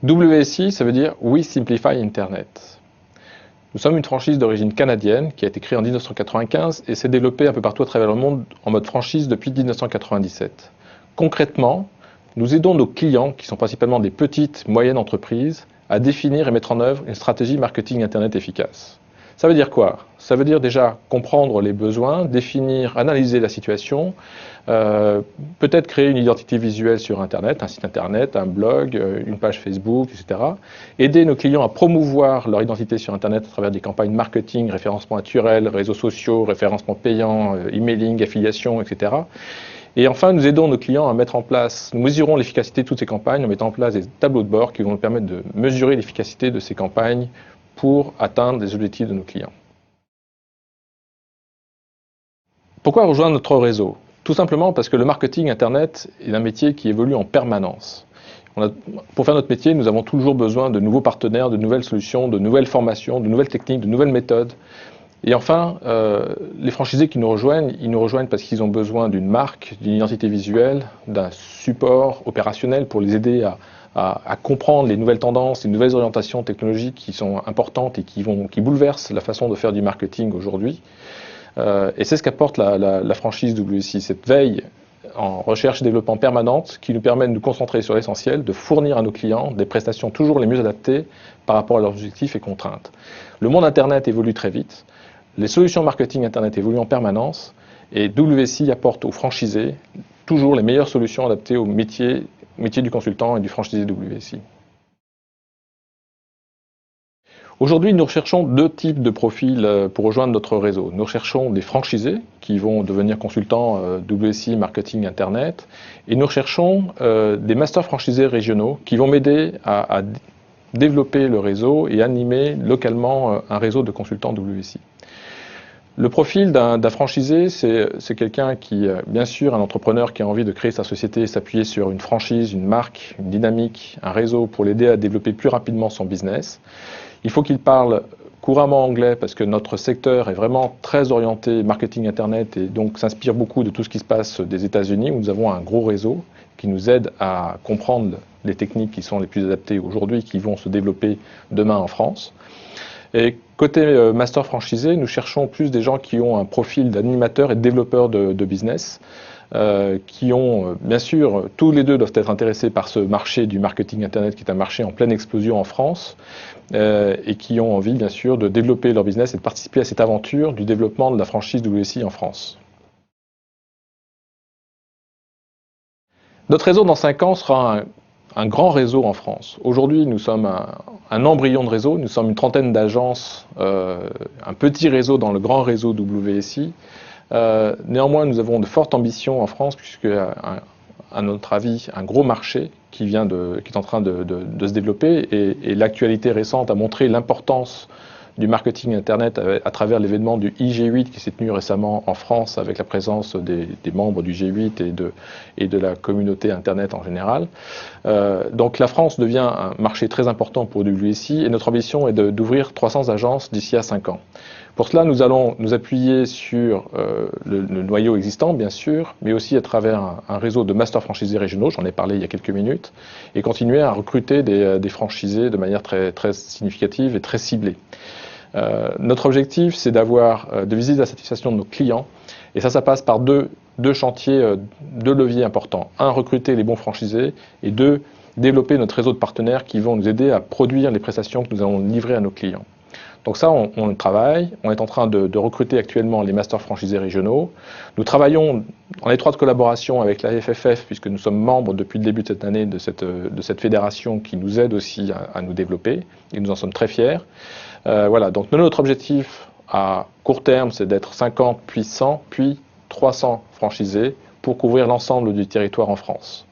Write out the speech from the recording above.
WSI, ça veut dire We Simplify Internet. Nous sommes une franchise d'origine canadienne qui a été créée en 1995 et s'est développée un peu partout à travers le monde en mode franchise depuis 1997. Concrètement, nous aidons nos clients, qui sont principalement des petites, moyennes entreprises, à définir et mettre en œuvre une stratégie marketing Internet efficace. Ça veut dire quoi? Ça veut dire déjà comprendre les besoins, définir, analyser la situation, peut-être créer une identité visuelle sur Internet, un site Internet, un blog, une page Facebook, etc. Aider nos clients à promouvoir leur identité sur Internet à travers des campagnes marketing, référencement naturel, réseaux sociaux, référencement payant, emailing, affiliation, etc. Et enfin, nous aidons nos clients à mettre en place, nous mesurons l'efficacité de toutes ces campagnes en mettant en place des tableaux de bord qui vont nous permettre de mesurer l'efficacité de ces campagnes pour atteindre les objectifs de nos clients. Pourquoi rejoindre notre réseau? Tout simplement parce que le marketing Internet est un métier qui évolue en permanence. Pour faire notre métier, nous avons toujours besoin de nouveaux partenaires, de nouvelles solutions, de nouvelles formations, de nouvelles techniques, de nouvelles méthodes. Et enfin, les franchisés qui nous rejoignent, ils nous rejoignent parce qu'ils ont besoin d'une marque, d'une identité visuelle, d'un support opérationnel pour les aider à comprendre les nouvelles tendances, les nouvelles orientations technologiques qui sont importantes et qui bouleversent la façon de faire du marketing aujourd'hui. Et c'est ce qu'apporte la franchise WSI, cette veille en recherche et développement permanente qui nous permet de nous concentrer sur l'essentiel, de fournir à nos clients des prestations toujours les mieux adaptées par rapport à leurs objectifs et contraintes. Le monde Internet évolue très vite, les solutions marketing Internet évoluent en permanence et WSI apporte aux franchisés toujours les meilleures solutions adaptées au métier du consultant et du franchisé WSI. Aujourd'hui, nous recherchons deux types de profils pour rejoindre notre réseau. Nous recherchons des franchisés qui vont devenir consultants WSI Marketing Internet et nous recherchons des masters franchisés régionaux qui vont m'aider à développer le réseau et animer localement un réseau de consultants WSI. Le profil d'un franchisé, c'est quelqu'un qui, bien sûr, un entrepreneur qui a envie de créer sa société et s'appuyer sur une franchise, une marque, une dynamique, un réseau pour l'aider à développer plus rapidement son business. Il faut qu'il parle couramment anglais parce que notre secteur est vraiment très orienté marketing Internet et donc s'inspire beaucoup de tout ce qui se passe des États-Unis où nous avons un gros réseau qui nous aide à comprendre les techniques qui sont les plus adaptées aujourd'hui, qui vont se développer demain en France. Et côté master franchisé, nous cherchons plus des gens qui ont un profil d'animateur et de développeur de business, qui ont, bien sûr, tous les deux doivent être intéressés par ce marché du marketing Internet qui est un marché en pleine explosion en France, et qui ont envie, bien sûr, de développer leur business et de participer à cette aventure du développement de la franchise WSI en France. Notre réseau dans 5 ans sera un grand réseau en France. Aujourd'hui, nous sommes un embryon de réseau, nous sommes une trentaine d'agences, un petit réseau dans le grand réseau WSI. Néanmoins, nous avons de fortes ambitions en France, puisque, à notre avis, un gros marché qui est en train de se développer, et l'actualité récente a montré l'importance du marketing Internet à travers l'événement du IG8 qui s'est tenu récemment en France avec la présence des membres du G8 et de la communauté Internet en général. Donc la France devient un marché très important pour WSI et notre ambition est d'ouvrir 300 agences d'ici à 5 ans. Pour cela, nous allons nous appuyer sur le noyau existant, bien sûr, mais aussi à travers un réseau de master franchisés régionaux, j'en ai parlé il y a quelques minutes, et continuer à recruter des franchisés de manière très, très significative et très ciblée. Notre objectif, c'est de viser la satisfaction de nos clients, et ça passe par deux chantiers, deux leviers importants. Un, recruter les bons franchisés, et deux, développer notre réseau de partenaires qui vont nous aider à produire les prestations que nous allons livrer à nos clients. Donc ça, on travaille, on est en train de recruter actuellement les masters franchisés régionaux. Nous travaillons en étroite collaboration avec la FFF, puisque nous sommes membres depuis le début de cette année de cette fédération qui nous aide aussi à nous développer, et nous en sommes très fiers. Voilà, donc notre objectif à court terme, c'est d'être 50, puis 100, puis 300 franchisés pour couvrir l'ensemble du territoire en France.